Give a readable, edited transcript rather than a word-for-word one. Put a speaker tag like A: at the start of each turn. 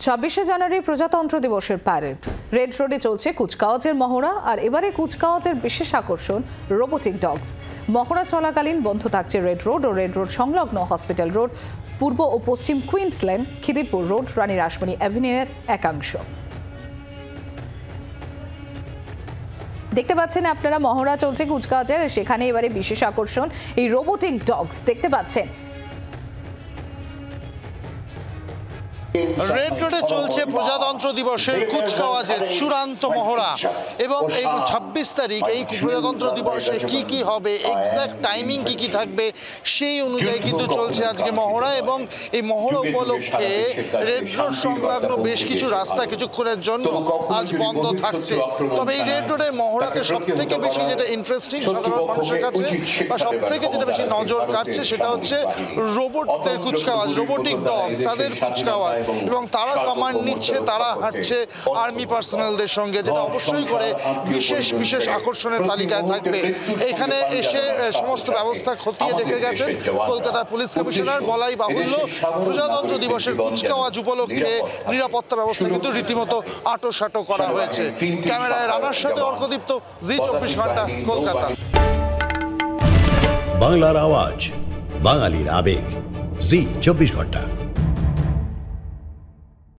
A: 26শে জানুয়ারি প্রজাতন্ত্র দিবসের parade. Red রোডে চলছে কুচকাওয়াজের মহড়া, আর এবারে কুচকাওয়াজের বিশেষ আকর্ষণ রোবোটিক ডগস। মহড়া চলাকালীন বন্ধ থাকছে রেড রোড ও রেড রোড সংলগ্ন হসপিটাল রোড, পূর্ব ও পশ্চিম কুইন্সল্যান্ড, খিদিরপুর রোড, রানী রাসমণি অ্যাভিনিউয়ের একাংশ। দেখতে পাচ্ছেন আপনারা, মহড়া চলছে কুচকাওয়াজের, সেখানে এবারে বিশেষ আকর্ষণ এই রোবোটিক ডগস দেখতে পাচ্ছেন।
B: রেড রোডে চলছে প্রজাতন্ত্র দিবসের কুচকাওয়াজের চূড়ান্ত মহড়া এবং এই 26 তারিখ এই প্রজাতন্ত্র দিবসে কি কি হবে, এক্সাক্ট টাইমিং কি কি থাকবে সেই অনুযায়ী কিন্তু চলছে আজকে মহড়া। এবং এই মহড়া উপলক্ষে রেড রোড সংলগ্ন বেশ কিছু রাস্তা কিছুক্ষণের জন্য আজ বন্ধ থাকছে। তবে এই রেড রোডের মহড়াতে সব থেকে বেশি যেটা ইন্টারেস্টিং সাধারণ মানুষের কাছে বা সব থেকে যেটা বেশি নজর কাটছে সেটা হচ্ছে রোবটদের কুচকাওয়াজ, রোবোটিক ডগস, তাদের কুচকাওয়াজ, এবং তারা কমান্ড নিচ্ছে, তারা হাঁটছে আর্মি পার্সোনালদের সঙ্গে, যেটা অবশ্যই করে বিশেষ বিশেষ আকর্ষণের তালিকায় থাকবে। এখানে এসে সমস্ত ব্যবস্থা খতিয়ে দেখে গেছেন কলকাতা পুলিশ কমিশনার। বলাই বাহুল্য, প্রজাতন্ত্র দিবসের কুচকাওয়াজ উপলক্ষে নিরাপত্তা ব্যবস্থা কিন্তু রীতিমতো আঁটোসাঁটো করা হয়েছে। ক্যামেরায় রানার সাথে অর্কদীপ্ত, জি 24 ঘন্টা, কলকাতা।
C: বাংলার আওয়াজ, বাঙালির আবেগ, জি 24 ঘন্টা।